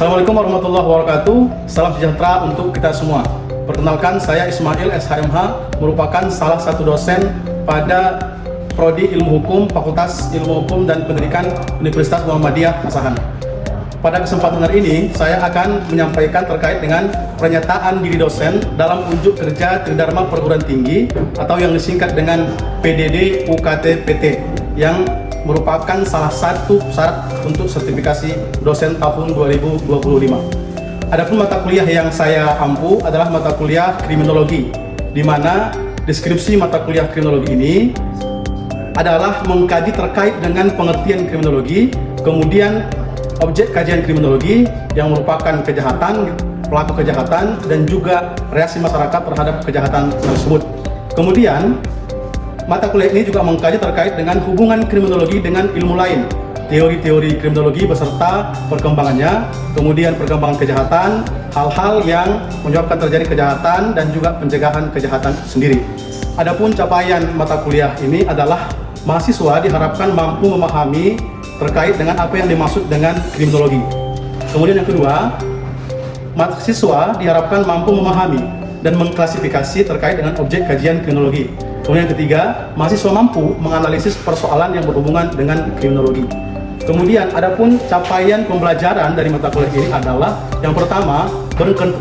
Assalamualaikum warahmatullahi wabarakatuh. Salam sejahtera untuk kita semua. Perkenalkan, saya Ismail SHMH, merupakan salah satu dosen pada Prodi Ilmu Hukum Fakultas Ilmu Hukum dan Pendidikan Universitas Muhammadiyah Asahan. Pada kesempatan hari ini, saya akan menyampaikan terkait dengan pernyataan diri dosen dalam unjuk kerja Tridharma Perguruan Tinggi atau yang disingkat dengan PDD UKT-PT yang merupakan salah satu syarat untuk sertifikasi dosen tahun 2025. Adapun mata kuliah yang saya ampu adalah mata kuliah kriminologi, di mana deskripsi mata kuliah kriminologi ini adalah mengkaji terkait dengan pengertian kriminologi, kemudian objek kajian kriminologi yang merupakan kejahatan, pelaku kejahatan, dan juga reaksi masyarakat terhadap kejahatan tersebut. Kemudian mata kuliah ini juga mengkaji terkait dengan hubungan kriminologi dengan ilmu lain, teori-teori kriminologi beserta perkembangannya, kemudian perkembangan kejahatan, hal-hal yang menyebabkan terjadi kejahatan dan juga pencegahan kejahatan sendiri. Adapun capaian mata kuliah ini adalah mahasiswa diharapkan mampu memahami terkait dengan apa yang dimaksud dengan kriminologi. Kemudian yang kedua, mahasiswa diharapkan mampu memahami dan mengklasifikasi terkait dengan objek kajian kriminologi. Kemudian yang ketiga, mahasiswa mampu menganalisis persoalan yang berhubungan dengan kriminologi. Kemudian adapun capaian pembelajaran dari mata kuliah ini adalah yang pertama,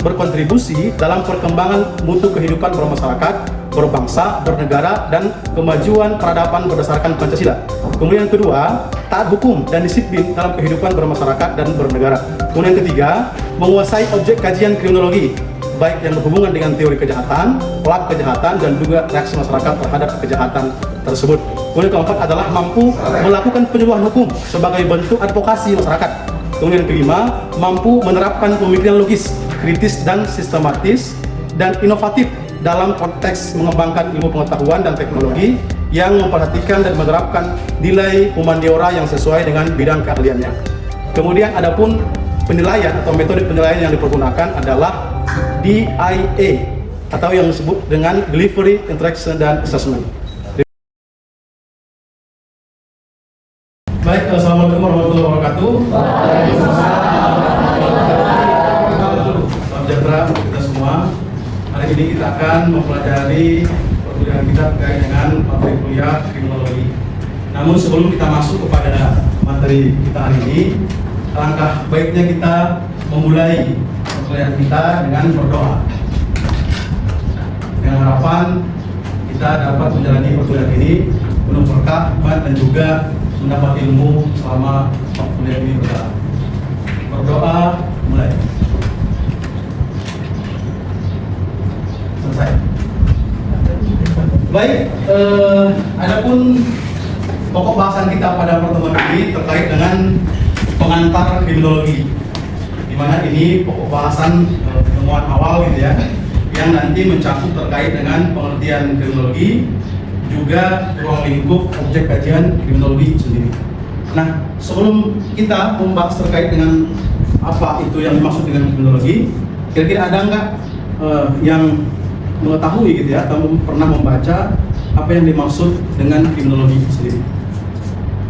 berkontribusi dalam perkembangan mutu kehidupan bermasyarakat, berbangsa, bernegara, dan kemajuan peradaban berdasarkan Pancasila. Kemudian yang kedua, taat hukum dan disiplin dalam kehidupan bermasyarakat dan bernegara. Kemudian yang ketiga, menguasai objek kajian kriminologi, baik yang berhubungan dengan teori kejahatan, pelaku kejahatan, dan juga reaksi masyarakat terhadap kejahatan tersebut. Kemudian keempat adalah mampu melakukan penyuluhan hukum sebagai bentuk advokasi masyarakat. Kemudian kelima, mampu menerapkan pemikiran logis, kritis, dan sistematis, dan inovatif dalam konteks mengembangkan ilmu pengetahuan dan teknologi yang memperhatikan dan menerapkan nilai humaniora yang sesuai dengan bidang keahliannya. Kemudian adapun penilaian atau metode penilaian yang dipergunakan adalah DIA atau yang disebut dengan Delivery, Interaction, dan Assessment. Baik, assalamualaikum warahmatullahi wabarakatuh. Salam sejahtera untuk kita semua. Hari ini kita akan mempelajari perkuliahan kita terkait dengan materi kuliah kriminologi. Namun sebelum kita masuk kepada materi kita hari ini, alangkah baiknya kita memulai perkuliahan kita dengan berdoa. Dengan harapan kita dapat menjalani perkuliahan ini penuh berkah, hikmat, dan juga mendapat ilmu selama kuliah ini berjalan. Berdoa, mulai. Selesai. Baik, adapun pokok bahasan kita pada pertemuan ini terkait dengan pengantar kriminologi, di mana ini pokok bahasan pertemuan awal gitu ya, yang nanti mencakup terkait dengan pengertian kriminologi, juga ruang lingkup objek kajian kriminologi sendiri. Nah, sebelum kita membahas terkait dengan apa itu yang dimaksud dengan kriminologi, kira-kira ada nggak yang mengetahui gitu ya, atau pernah membaca apa yang dimaksud dengan kriminologi sendiri?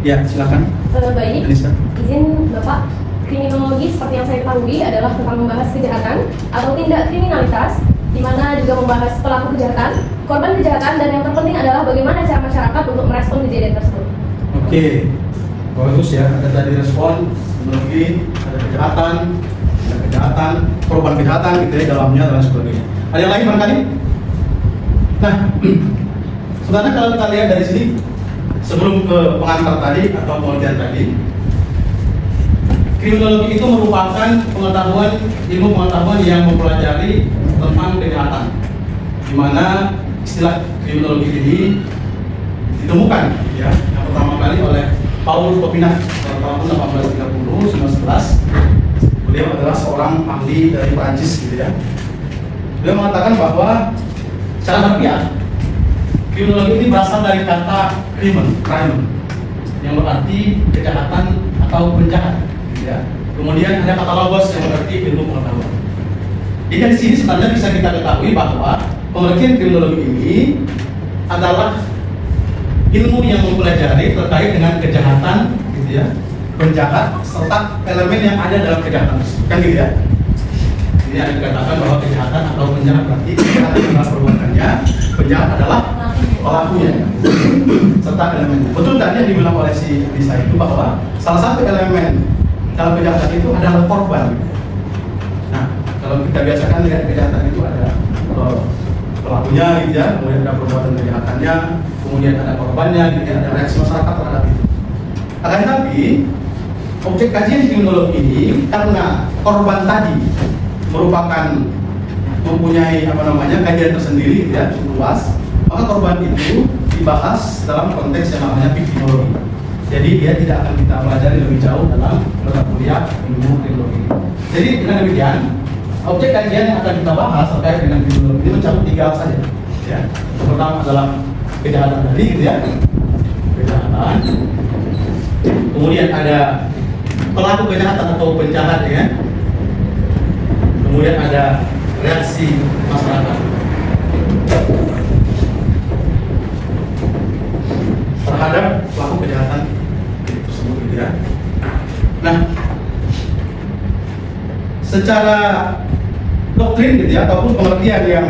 Ya, silakan. Baik, izin Bapak. Kriminologi seperti yang saya ketahui adalah tentang membahas kejahatan atau tindak kriminalitas, di mana juga membahas pelaku kejahatan, korban kejahatan, dan yang terpenting adalah bagaimana cara masyarakat untuk merespon kejadian tersebut. Oke, bagus ya. Ada tadi respon, kriminologi, ada kejahatan, korban kejahatan gitu ya dalamnya dan sebagainya. Ada yang lain barangkali? Nah, sebenarnya kalau kita lihat dari sini, sebelum ke pengantar tadi atau pengertian tadi, kriminologi itu merupakan ilmu pengetahuan yang mempelajari tentang kejahatan, di mana istilah kriminologi ini ditemukan ya yang pertama kali oleh Paul Popinat pada tahun 1830-1911. Beliau adalah seorang ahli dari Prancis gitu ya. Beliau mengatakan bahwa secara harfiah kriminologi ini berasal dari kata crime, yang berarti kejahatan atau penjahat. Ya. Kemudian ada kata logos yang berarti ilmu pengetahuan. Jadi dari sini sebenarnya bisa kita ketahui bahwa pengertian kriminologi ini adalah ilmu yang mempelajari terkait dengan kejahatan, gitu ya, penjahat serta elemen yang ada dalam kejahatan. Kan gitu ya? Ini ada dikatakan bahwa kejahatan atau penjahat berarti kejahatan adalah perbuatannya, penjahat adalah pelakunya serta elemennya. Betul tadi yang dibilang oleh si Lisa itu bahwa salah satu elemen dalam kejahatan itu adalah korban. Nah, kalau kita biasakan lihat kejahatan itu ada pelakunya gitu ya, kemudian ada perbuatan kejahatannya, kemudian ada korbannya gitu ya, ada reaksi masyarakat terhadap itu. Akan tetapi objek kajian kriminologi ini karena korban tadi merupakan mempunyai kajian tersendiri gitu ya, cukup luas, maka korban itu dibahas dalam konteks yang namanya victimologi. Jadi dia tidak akan kita pelajari lebih jauh dalam mata kuliah ilmu kriminologi. Jadi dengan demikian, objek kajian yang akan kita bahas terkait dengan kriminologi ini mencakup 3 hal saja. Ya. Yang pertama adalah kejahatan tadi, gitu ya, kejahatan. Kemudian ada pelaku kejahatan atau penjahat, ya. Kemudian ada reaksi masyarakat terhadap pelaku kejahatan tersebut, gitu ya. Nah, secara doktrin gitu ya, ataupun pengertian yang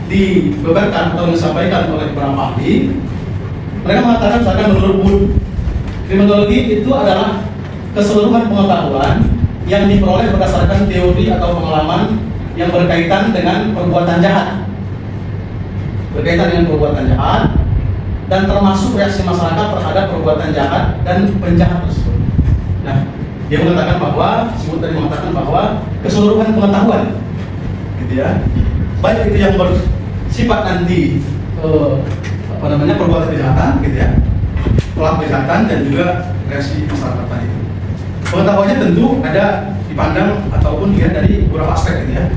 dibeberkan atau disampaikan oleh beberapa ahli, mereka mengatakan misalkan menurut Wood, kriminologi itu adalah keseluruhan pengetahuan yang diperoleh berdasarkan teori atau pengalaman yang berkaitan dengan perbuatan jahat, dan termasuk reaksi masyarakat terhadap perbuatan jahat dan penjahat tersebut. Nah, dia mengatakan bahwa, tadi mengatakan bahwa keseluruhan pengetahuan, gitu ya, baik itu yang bersifat nanti perbuatan kejahatan, gitu ya, pelaku kejahatan dan juga reaksi masyarakat tadi. Pengetahuannya tentu ada dipandang ataupun dilihat dari beberapa aspek, gitu ya.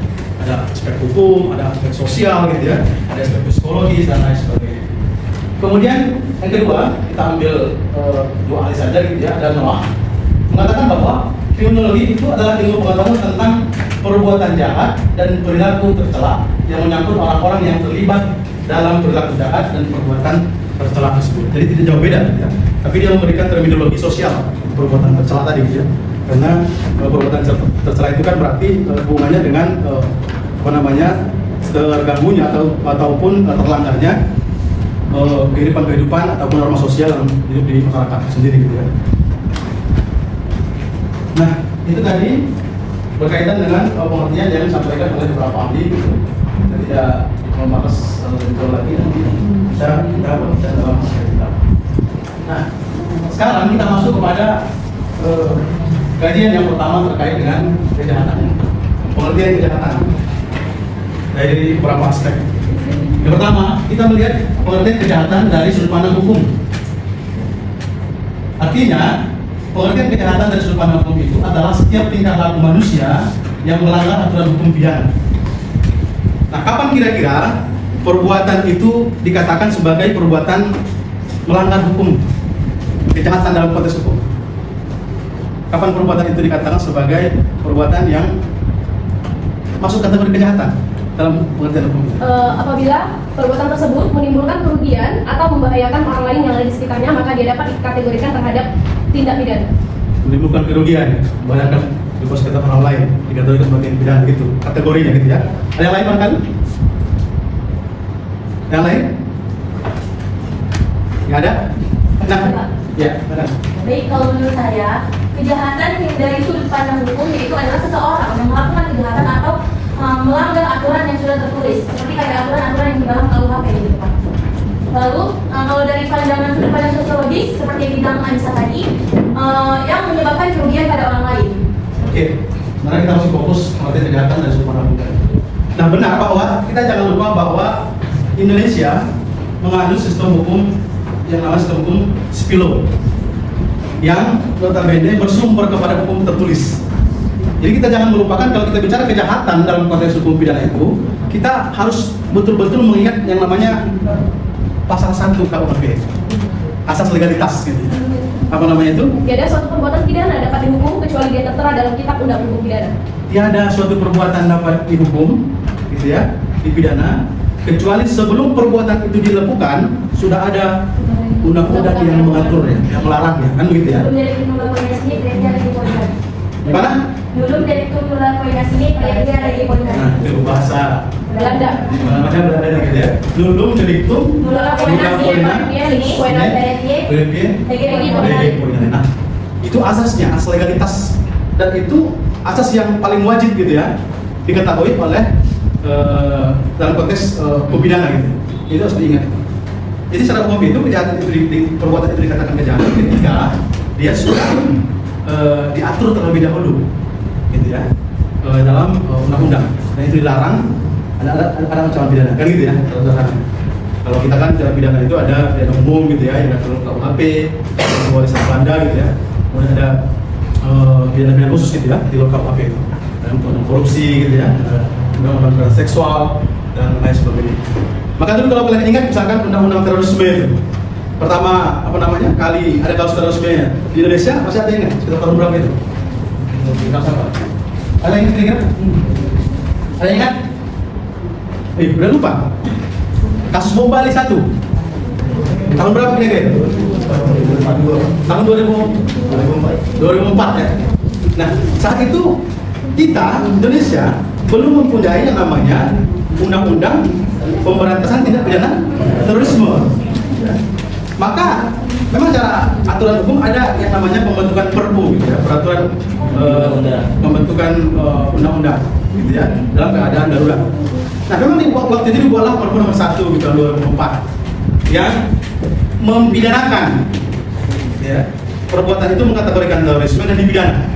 Ada aspek hukum, ada aspek sosial, gitu ya, ada aspek psikologis dan lain sebagainya. Kemudian yang kedua, kita ambil 2 ahli saja, gitu ya. Ada Noah mengatakan bahwa kriminologi itu adalah ilmu pengetahuan tentang perbuatan jahat dan perilaku tercela yang menyangkut orang-orang yang terlibat dalam perilaku jahat dan perbuatan tercela tersebut. Jadi tidak jauh beda, gitu ya. Tapi dia memberikan terminologi sosial perbuatan tercela tadi, gitu ya. Karena perbuatan tercela itu kan berarti hubungannya dengan terganggunya ataupun terlanggarnya kehidupan ataupun norma sosial yang hidup di masyarakat sendiri, gitu ya. Nah, itu tadi berkaitan dengan pengertian yang disampaikan oleh beberapa ahli, gitu. Kita tidak membahas lebih jauh lagi, nanti bisa kita baca dalam materi kita. Nah, sekarang kita masuk kepada kajian yang pertama terkait dengan kejahatan. Pengertian kejahatan dari beberapa aspek. Yang pertama, kita melihat pengertian kejahatan dari sudut pandang hukum. Artinya, pengertian kejahatan dari sudut pandang hukum itu adalah setiap tingkah laku manusia yang melanggar aturan hukum pidana. Nah, kapan kira-kira perbuatan itu dikatakan sebagai perbuatan melanggar hukum, kejahatan dalam konteks hukum? Kapan perbuatan itu dikatakan sebagai perbuatan yang masuk kategori kejahatan dalam pengertian hukum? Apabila perbuatan tersebut menimbulkan kerugian atau membahayakan orang lain yang ada di sekitarnya, maka dia dapat dikategorikan terhadap tindak pidana. Menimbulkan kerugian, membahayakan di sekitar orang lain, dikategorikan sebagai pidana, gitu kategorinya, gitu ya. Ada yang lain kan? Yang lain? Nggak ada? Nah, ya, ada. Baik, kalau menurut saya, kejahatan dari sudut pandang hukum yaitu adalah seseorang yang melakukan kejahatan atau melanggar aturan yang sudah tertulis, seperti kayak aturan-aturan yang di dalam KUHP gitu Pak. Lalu kalau dari pandangan sudut pandang sosiologis, seperti yang dibilang Anissa tadi, yang menyebabkan kerugian pada orang lain. Oke, sekarang kita masih fokus pengertian kejahatan dari sudut pandang hukum. Nah, benar bahwa kita jangan lupa bahwa Indonesia menganut sistem hukum yang namanya sistem hukum civil law, yang notabene bersumber kepada hukum tertulis. Jadi kita jangan melupakan kalau kita bicara kejahatan dalam konteks hukum pidana itu, kita harus betul-betul mengingat yang namanya pasal 1 KUHP, asas legalitas, gitu. Apa namanya itu? Tiada suatu perbuatan pidana dapat dihukum kecuali dia tertera dalam kitab undang hukum pidana. Tiada suatu perbuatan dapat dihukum, gitu ya, dipidana, kecuali sebelum perbuatan itu dilakukan sudah ada undang-undang yang mengaturnya, yang melarangnya, kan begitu ya? Belum dari Undang Koordinasi Gereja lagi Polda. Gimana? Belum dari Undang Koordinasi Gereja lagi Polda. Nah, itu bahasa Belanda. namanya berada gitu ya. Dulu jadi itu Undang Koordinasi Nah, itu asasnya, asas legalitas, dan itu asas yang paling wajib gitu ya diketahui oleh dalam konteks pidana gitu. Itu harus diingat. Jadi secara umum itu kejahatan itu perbuatan itu dikatakan kejahatan ketika dia sudah diatur terlebih dahulu, gitu ya, dalam undang-undang. Dan itu dilarang, ada ancaman pidana, kan gitu ya. Kalau kita kan cara pidana itu ada pidana umum gitu ya, yang diatur KUHP, warisan Belanda gitu ya. Kemudian ada pidana-pidana khusus gitu ya di luar KUHP itu, dan undang korupsi gitu ya, undang-undang kekerasan seksual dan lain sebagainya. Maka dulu kalau kalian ingat misalkan undang-undang terorisme itu pertama kali ada kasus terorisme di Indonesia, masih ada ingat sekitar tahun berapa itu? Ada yang ingat? Ada yang ingat? Udah lupa. Kasus bom Bali 1 tahun berapa kira-kira? Tahun 2004 ya. Nah, saat itu kita Indonesia belum mempunyai yang namanya undang-undang pemberantasan tindak pidana terorisme. Maka memang cara aturan hukum ada yang namanya pembentukan perpu gitu ya, peraturan pembentukan undang-undang gitu ya, dalam keadaan darurat. Nah, memang di waktu itu dibuatlah perpu nomor 1 gitu, tahun 2004 yang mempidanakan ya, perbuatan itu mengkategorikan terorisme dan dipidana.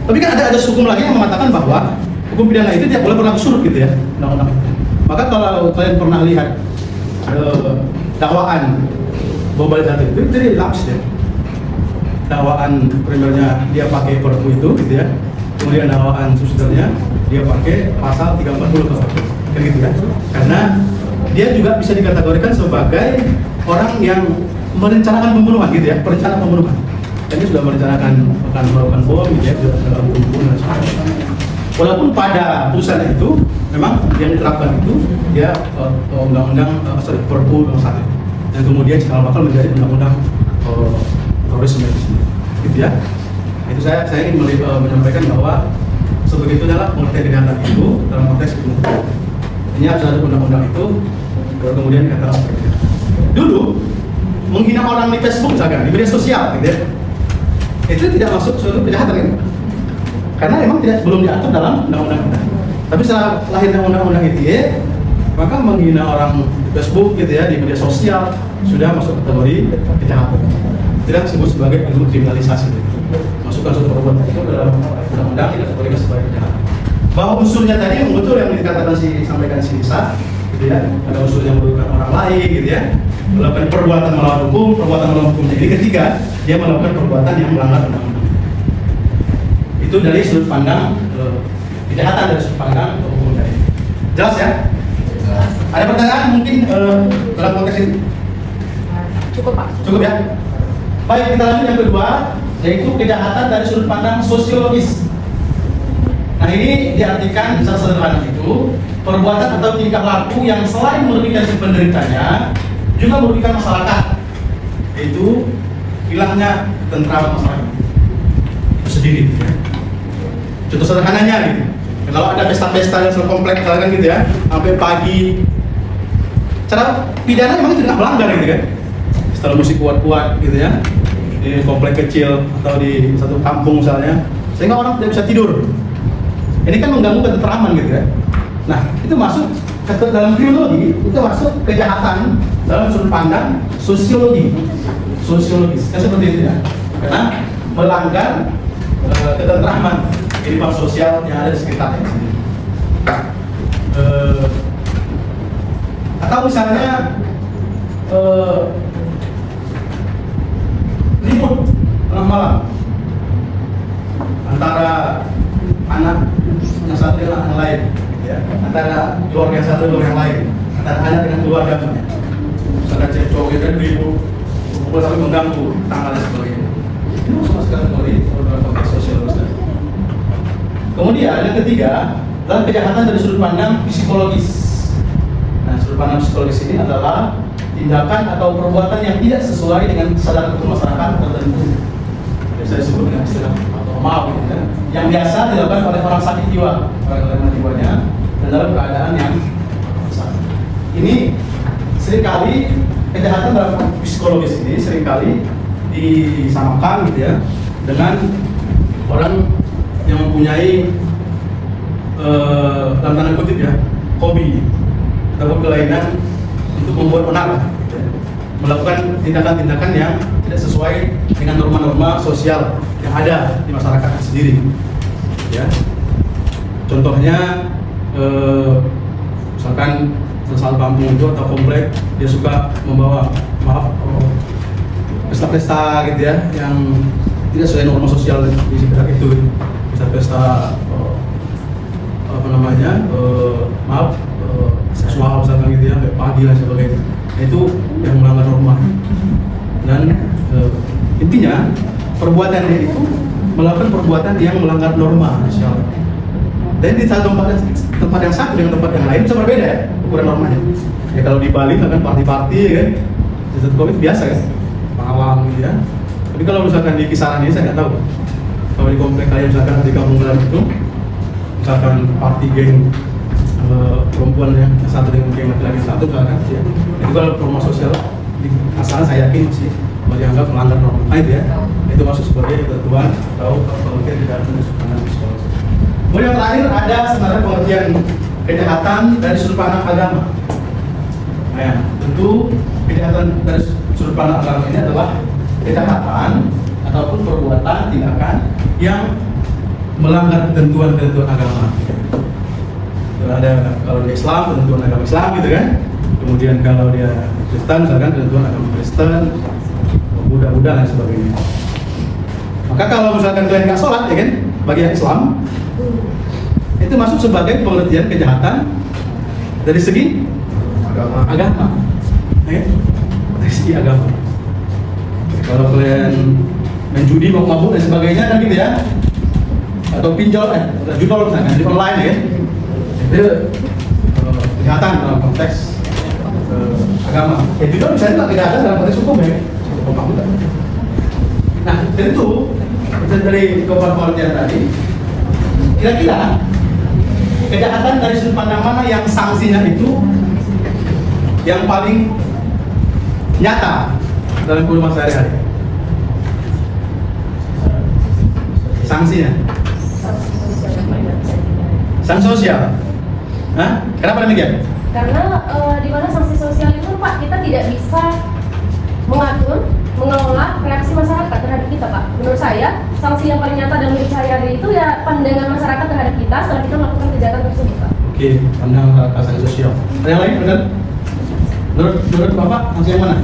Tapi kan ada hukum lagi yang mengatakan bahwa hukum pidana itu tidak boleh berlaku surut gitu ya, undang-undang. Maka kalau kalian pernah lihat dakwaan bom Bali 1 itu jadi laps ya. Dakwaan primernya dia pakai perpu itu gitu ya. Kemudian dakwaan subsidiarnya dia pakai pasal 340 kan gitu ya. Karena dia juga bisa dikategorikan sebagai orang yang merencanakan pembunuhan gitu ya, perencana pembunuhan. Dan dia sudah merencanakan akan melakukan bom gitu ya, sudah dalam pembunuhan dan sebagainya. Walaupun pada putusan itu memang yang diterapkan itu dia undang-undang perpu nomor 1 dan kemudian cikal bakal menjadi undang-undang terorisme itu sendiri, gitu ya. Itu saya ingin menyampaikan bahwa sebegitu adalah pengertian kejahatan itu dalam konteks hukum. Ini harus ada undang-undang itu, baru kemudian dikatakan seperti itu. Dulu menghina orang di Facebook misalkan, di media sosial, gitu ya, itu tidak masuk suatu kejahatan kan? Karena memang belum diatur dalam undang-undang kita. Tapi setelah lahirnya undang-undang ITE, maka menghina orang di Facebook gitu ya, di media sosial sudah masuk kategori kejahatan. Tidak disebut sebagai ilmu kriminalisasi. Masukkan suatu perbuatan itu dalam undang-undang tidak kategorikan sebagai kejahatan. Bahwa unsurnya tadi yang betul yang dikatakan sampaikan si Lisa, gitu ya, ada unsur yang merugikan orang lain gitu ya, melakukan perbuatan melawan hukum, perbuatan melawan hukum. Jadi ketiga, dia melakukan perbuatan yang melanggar undang-undang. Itu dari sudut pandang kejahatan, dari sudut pandang hukum tadi. Jelas ya? Ada pertanyaan mungkin dalam konteks ini? Cukup Pak. Cukup ya? Baik, kita lanjut yang kedua, yaitu kejahatan dari sudut pandang sosiologis. Nah, ini diartikan secara sederhana itu perbuatan atau tingkah laku yang selain merugikan si penderitanya juga merugikan masyarakat, yaitu hilangnya ketentraman masyarakat itu sendiri. Contoh sederhananya gitu, kalau ada pesta-pesta yang selalu kompleks misalkan gitu ya, sampai pagi, cara pidana memang itu tidak melanggar gitu kan. Setelah musik kuat-kuat gitu ya, di komplek kecil atau di satu kampung misalnya, sehingga orang tidak bisa tidur. Ini kan mengganggu ketentraman gitu ya. Nah, itu masuk dalam kriminologi, itu masuk kejahatan dalam sudut pandang sosiologis, kan seperti itu ya. Karena melanggar ketentraman kehidupan sosial yang ada di sekitarnya sendiri. Atau misalnya ribut tengah malam antara anak yang satu dengan yang lain, ya, antara keluarga yang satu dengan yang lain, antara anak dengan keluarga. Misalnya cewek cowok itu ribut, kumpul sampai mengganggu tanggal dan sebagainya. Ini masuk kategori dalam konteks sosiologis. Kemudian yang ketiga adalah kejahatan dari sudut pandang psikologis. Nah, sudut pandang psikologis ini adalah tindakan atau perbuatan yang tidak sesuai dengan kesadaran hukum masyarakat tertentu. Biasa disebut dengan istilah atau maaf gitu kan. Yang biasa dilakukan oleh orang sakit jiwa, orang kelainan jiwanya, dan dalam keadaan yang sakit. Ini seringkali kejahatan dalam psikologis ini seringkali disamakan gitu ya dengan orang yang mempunyai dalam tanda kutip ya hobi atau kelainan untuk membuat onar, gitu ya. Melakukan tindakan-tindakan yang tidak sesuai dengan norma-norma sosial yang ada di masyarakat sendiri, ya. Contohnya misalkan sesal kampung itu atau komplek dia suka membawa pesta-pesta gitu ya yang tidak sesuai norma sosial di sekitar itu, pesta-pesta apa namanya seksual misalkan gitu ya, kayak pagi dan sebagainya. Nah, itu yang melanggar norma dan intinya perbuatannya itu melakukan perbuatan yang melanggar norma sosial. Dan di satu tempat yang satu dengan tempat yang lain bisa berbeda ya ukuran normanya. Ya kalau di Bali kan party-party ya kan, di satu komit biasa kan, malam gitu ya. Tapi kalau misalkan di kisaran ini saya nggak tahu. Kalau di komplek kalian misalkan di kampung kalian itu, misalkan party geng perempuan yang satu dengan geng laki-laki satu misalkan, ya. Itu kalau norma sosial di asalnya saya yakin sih dianggap melanggar norma itu ya. Itu masuk sebagai ketentuan atau pengertian tidak menunjukkan psikologis. Kemudian yang terakhir ada sebenarnya pengertian kejahatan dari sudut pandang agama. Nah, ya, tentu kejahatan dari sudut pandang agama ini adalah kejahatan ataupun perbuatan tindakan yang melanggar ketentuan-ketentuan agama. Ada kalau di Islam ketentuan agama Islam gitu kan. Kemudian kalau dia Kristen misalkan ketentuan agama Kristen, Buddha dan sebagainya. Maka kalau misalkan kalian nggak sholat ya kan, bagi yang Islam itu masuk sebagai pengertian kejahatan dari segi agama. Dari segi agama. Kalau kalian main judi, mabuk dan sebagainya kan gitu ya, atau pinjol, judol misalnya di online ya, itu kejahatan dalam konteks agama. Judol misalnya juga kejahatan dalam konteks hukum ya. Nah tentu dari keempat pengertian tadi, kira-kira kejahatan dari sudut pandang mana yang sanksinya itu yang paling nyata dalam kehidupan sehari-hari? Sanksinya? Sanksi sosial. Hah? Kenapa demikian? Karena di mana sanksi sosial itu Pak, kita tidak bisa mengatur, mengelola reaksi masyarakat terhadap kita Pak. Menurut saya, sanksi yang paling nyata dalam hidup sehari-hari itu ya pandangan masyarakat terhadap kita setelah kita melakukan kejahatan tersebut Pak. Oke, pandangan masyarakat sanksi sosial. Ada yang lain benar? Menurut Bapak, sanksi yang mana?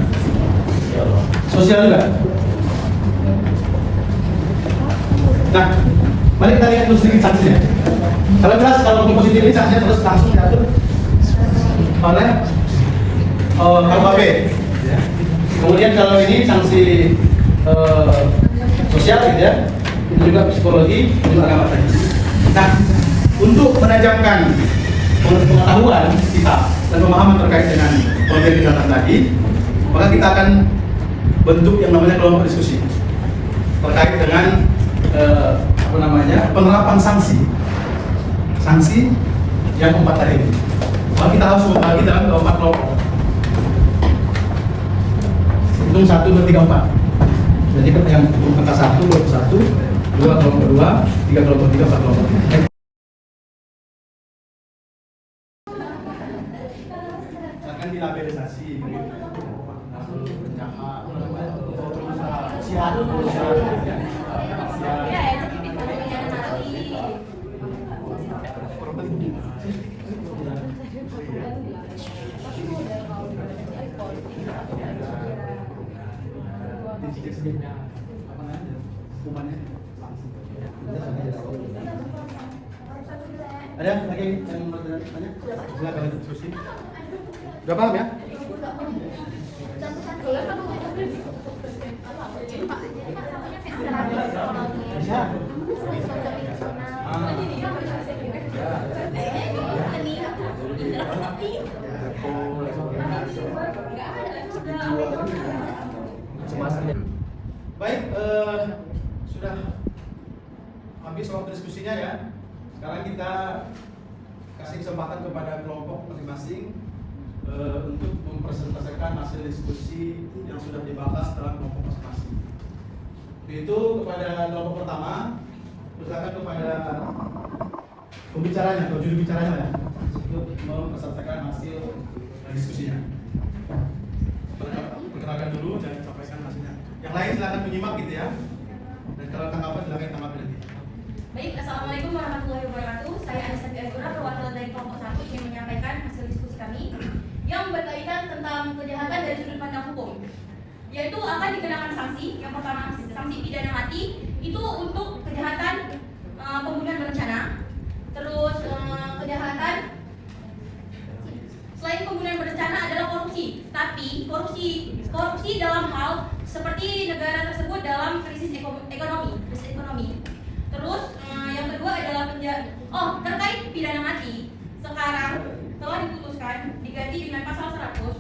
Sosial juga? Nah, mari kita lihat dulu sedikit sanksinya. Kalau jelas, kalau hukum positif ini sanksinya terus langsung diatur oleh KUHP. Ya. Kemudian kalau ini sanksi sosial gitu ya, itu juga psikologi, itu agama tadi. Nah, untuk menajamkan pengetahuan kita dan pemahaman terkait dengan konten kejahatan tadi, maka kita akan bentuk yang namanya kelompok diskusi terkait dengan penerapan sanksi yang 4 tadi. Maka kita harus membagi dalam keempat kelompok. Hitung 1, 2, 3, 4. Jadi yang angka 1, kelompok 1, 2 kelompok 2, 3 kelompok 3, 4 kelompok 3. Akan dilabelisasi Ada lagi yang mau tanya? Silakan diskusi. Udah paham ya? Bisa. Baik, sudah habis waktu diskusinya ya. Sekarang kita kasih kesempatan kepada kelompok masing-masing untuk mempresentasikan hasil diskusi yang sudah dibahas dalam kelompok masing-masing. Itu kepada kelompok pertama, silakan kepada pembicaranya atau juru bicaranya ya, untuk mempresentasikan hasil diskusinya. Perkenalkan dulu dan sampaikan hasilnya. Yang lain silakan menyimak gitu ya. Dan kalau tanggapan silakan tanggapi nanti. Baik, Assalamualaikum warahmatullahi wabarakatuh. Saya Anissa Biazura, perwakilan dari kelompok 1 ingin menyampaikan hasil diskusi kami yang berkaitan tentang kejahatan dari sudut pandang hukum, yaitu akan dikenakan sanksi. Yang pertama, sanksi pidana mati itu untuk kejahatan pembunuhan berencana. Terus kejahatan selain pembunuhan berencana adalah korupsi, tapi korupsi dalam hal seperti negara tersebut dalam krisis ekonomi. Terus yang kedua adalah terkait pidana mati. Sekarang telah diputuskan diganti dengan pasal 100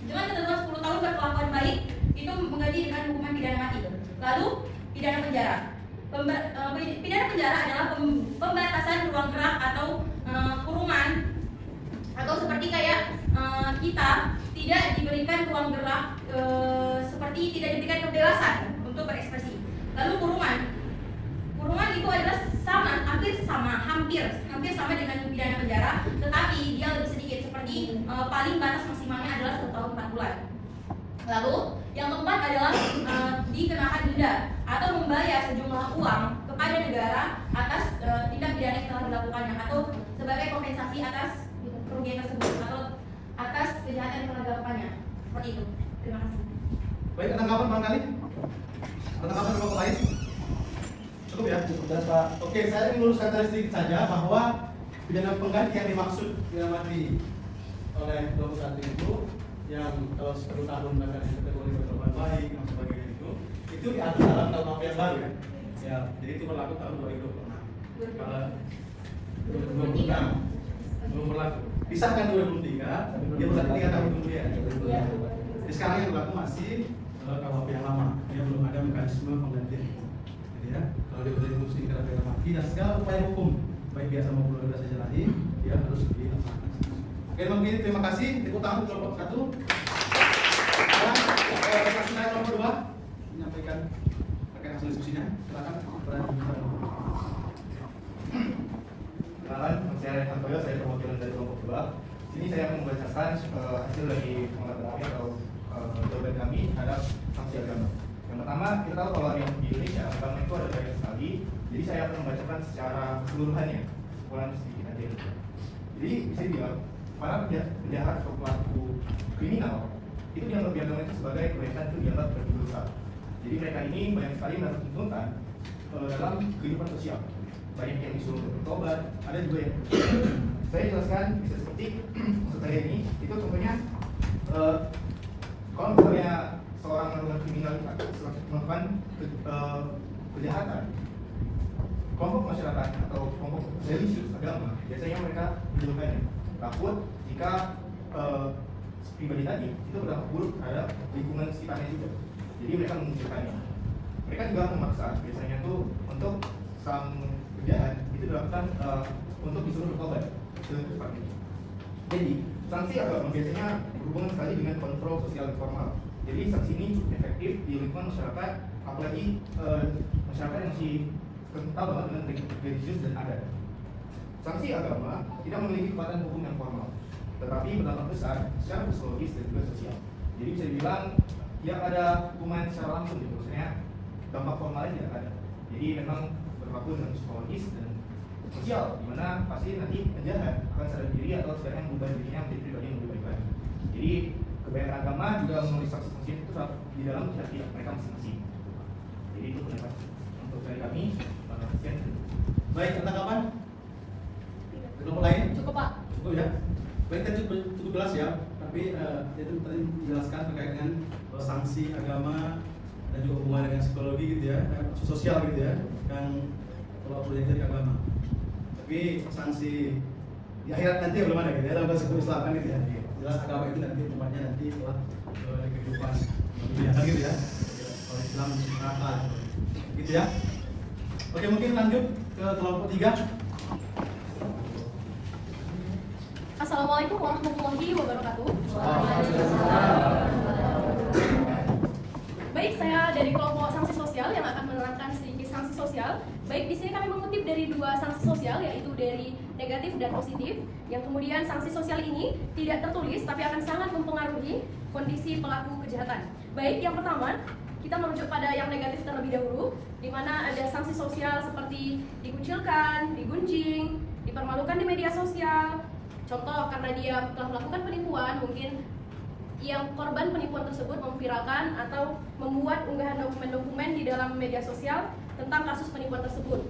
dengan ketentuan 10 tahun berkelakuan baik itu mengganti dengan hukuman pidana mati. Lalu pidana penjara. Pidana penjara adalah pembatasan ruang gerak atau kurungan, atau seperti kayak kita tidak diberikan ruang gerak, seperti tidak diberikan kebebasan untuk berekspresi. Lalu kurungan itu adalah hampir sama dengan pidana penjara, tetapi dia lebih sedikit, seperti paling batas maksimalnya adalah 1 tahun 4 bulan. Lalu yang keempat adalah dikenakan denda atau membayar sejumlah uang kepada negara atas tindak pidana yang telah dilakukannya, atau sebagai kompensasi atas kerugian tersebut atau atas kejahatan yang telah dilakukannya. Seperti itu. Terima kasih. Baik, tanggapan barangkali? Tanggapan kelompok lain? Cukup ya? Cukup Pak. Oke, saya ingin luruskan tadi sedikit saja bahwa pidana pengganti yang dimaksud pidana mati oleh kelompok 1 itu yang kalau 10 tahun bahkan kategori berkorban baik dan sebagainya itu diatur dalam KUHP yang baru ya. Ya, jadi itu berlaku tahun 2026. Kalau 2026 belum berlaku. Disahkan 2003, dia berlaku 3 tahun kemudian. Jadi sekarang yang berlaku masih KUHP yang lama. Dia belum ada mekanisme penggantian. Jadi ya, kalau dia berlaku di pidana mati dan segala upaya hukum baik biasa maupun sudah saya jalani, dia harus dilaksanakan. Oke, mungkin terima kasih. Tepuk tangan kelompok 1. Sekarang nomor 2 menyampaikan terkait hasil diskusinya. Silakan berani. Kenalan, saya Rehan Toyo, saya perwakilan dari kelompok 2. Sini saya akan membacakan hasil dari pengamatan kami atau jawaban kami terhadap sanksi agama. Yang pertama, kita tahu kalau yang di Indonesia agama itu ada banyak sekali. Jadi saya akan membacakan secara keseluruhannya, ukuran sedikit aja. Jadi bisa dibilang para penjahat atau pelaku kriminal itu dianggap di agama itu sebagai kebaikan, itu dianggap berdosa. Jadi mereka ini banyak sekali mendapat tuntutan dalam kehidupan sosial. Banyak yang disuruh untuk bertobat, ada juga yang saya jelaskan bisa seperti maksud saya ini, itu contohnya kalau misalnya seorang melakukan kriminalitas, melakukan kejahatan, kelompok masyarakat atau kelompok religius agama biasanya mereka menjauhkannya, takut jika pribadi tadi itu berdampak buruk terhadap lingkungan sekitarnya juga. Jadi mereka menunjukkannya. Mereka juga memaksa biasanya tuh untuk sang penjahat itu dilakukan untuk disuruh bertobat seperti itu. Jadi sanksi agama biasanya berhubungan sekali dengan kontrol sosial informal. Jadi sanksi ini cukup efektif di lingkungan masyarakat, apalagi masyarakat yang masih kental banget dengan religius dan adat. Sanksi agama tidak memiliki kekuatan hukum yang formal, tetapi berdampak besar secara psikologis dan juga sosial. Jadi bisa dibilang tidak ada hukuman secara langsung, gitu. Maksudnya dampak formalnya tidak ada. Jadi memang berlaku dengan psikologis dan sosial, di mana pasti nanti penjahat akan sadar diri atau sebenarnya mengubah dirinya menjadi pribadi yang lebih baik. Jadi kebaikan agama juga menulis sanksi-sanksi itu di dalam keyakinan mereka masing-masing. Jadi itu pendapat untuk dari kami. Sekian. Baik, tanggapan? Kelompok lain? Cukup Pak. Cukup ya. Baik, tadi cukup jelas ya. Tapi itu tadi dijelaskan terkait dengan sanksi agama dan juga hubungan dengan psikologi gitu ya, sosial gitu ya, dan kalau proyek dari agama. Tapi sanksi di akhirat nanti belum ada gitu ya, dalam bahasa Islam kan gitu ya. Jelas agama itu nanti tempatnya nanti setelah di kehidupan biasa gitu ya. Islam rata. Gitu ya. Oke, mungkin lanjut ke kelompok 3. Assalamualaikum warahmatullahi wabarakatuh. Baik, saya dari kelompok sanksi sosial yang akan menerangkan sedikit sanksi sosial. Baik, di sini kami mengutip dari 2 sanksi sosial, yaitu dari negatif dan positif. Yang kemudian sanksi sosial ini tidak tertulis, tapi akan sangat mempengaruhi kondisi pelaku kejahatan. Baik, yang pertama, kita merujuk pada yang negatif terlebih dahulu, di mana ada sanksi sosial seperti dikucilkan, digunjing, dipermalukan di media sosial. Contoh, karena dia telah melakukan penipuan, mungkin yang korban penipuan tersebut memviralkan atau membuat unggahan dokumen-dokumen di dalam media sosial tentang kasus penipuan tersebut.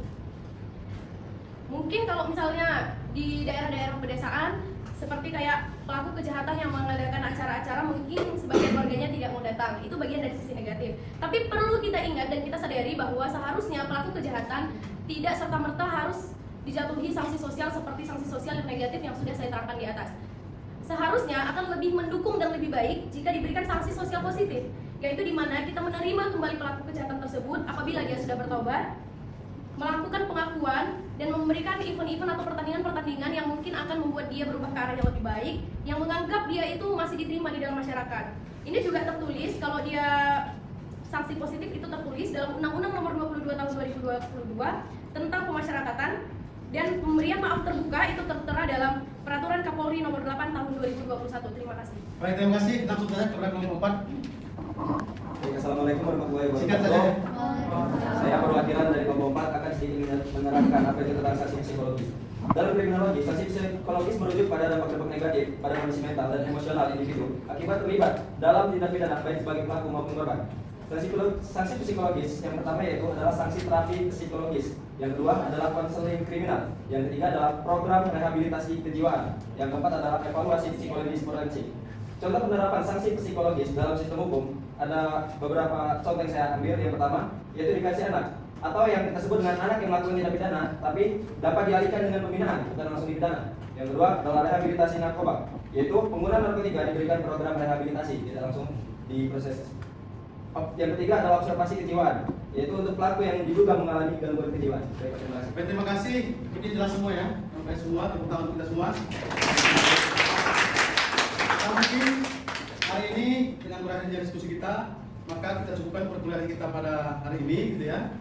Mungkin kalau misalnya di daerah-daerah pedesaan, seperti kayak pelaku kejahatan yang mengadakan acara-acara, mungkin sebagian warganya tidak mau datang. Itu bagian dari sisi negatif. Tapi perlu kita ingat dan kita sadari bahwa seharusnya pelaku kejahatan tidak serta-merta harus dijatuhi sanksi sosial seperti sanksi sosial yang negatif yang sudah saya terangkan di atas. Seharusnya akan lebih mendukung dan lebih baik jika diberikan sanksi sosial positif, yaitu di mana kita menerima kembali pelaku kejahatan tersebut apabila dia sudah bertobat, melakukan pengakuan, dan memberikan event-event atau pertandingan-pertandingan yang mungkin akan membuat dia berubah ke arah yang lebih baik, yang menganggap dia itu masih diterima di dalam masyarakat. Ini juga tertulis, kalau dia sanksi positif itu tertulis dalam Undang-Undang Nomor 22 Tahun 2022 tentang pemasyarakatan, dan pemberian maaf terbuka itu tertera dalam Peraturan Kapolri Nomor 8 Tahun 2021. Terima kasih. Baik, terima kasih. Langsung saja kepada kelompok 4. Assalamualaikum warahmatullahi Singkat saja. wabarakatuh. Saya perwakilan dari kelompok 4 akan sedikit menerangkan apa itu tentang sanksi psikologis. Dalam kriminologi, sanksi psikologis merujuk pada dampak-dampak negatif pada kondisi mental dan emosional individu akibat terlibat dalam tindak pidana baik sebagai pelaku maupun korban. Sanksi psikologis yang pertama yaitu adalah sanksi terapi psikologis. Yang kedua adalah konseling kriminal. Yang ketiga adalah program rehabilitasi kejiwaan. Yang keempat adalah evaluasi psikologis forensik. Contoh penerapan sanksi psikologis dalam sistem hukum ada beberapa contoh yang saya ambil. Yang pertama yaitu dikasih anak, atau yang kita sebut dengan anak yang melakukan tindak pidana tapi dapat dialihkan dengan pembinaan, bukan langsung dipidana. Yang kedua adalah rehabilitasi narkoba, yaitu pengguna narkotika diberikan program rehabilitasi, tidak langsung diproses. Yang ketiga adalah observasi kejiwaan, yaitu untuk pelaku yang diduga mengalami gangguan kejiwaan. Baik, terima kasih. Baik, terima kasih. Ini jelas semua ya. Sampai semua, tepuk tangan kita semua. Nah, mungkin hari ini dengan berakhirnya diskusi kita, maka kita cukupkan perkuliahan kita pada hari ini, gitu ya.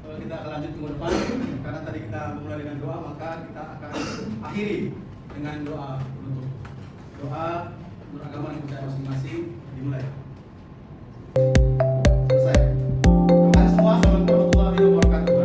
Kita akan lanjut minggu depan, karena tadi kita memulai dengan doa, maka kita akan akhiri dengan doa penutup. Doa beragama yang percaya masing-masing dimulai. Selesai. Terima kasih semua. Assalamualaikum warahmatullahi wabarakatuh.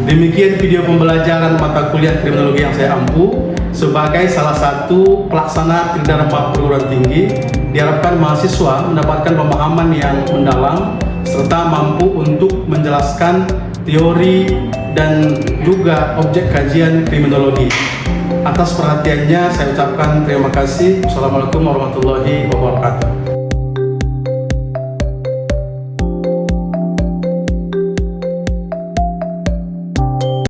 Demikian video pembelajaran mata kuliah kriminologi yang saya ampu sebagai salah satu pelaksana Tridharma perguruan tinggi. Diharapkan mahasiswa mendapatkan pemahaman yang mendalam serta mampu untuk menjelaskan teori dan juga objek kajian kriminologi. Atas perhatiannya saya ucapkan terima kasih. Wassalamualaikum warahmatullahi wabarakatuh.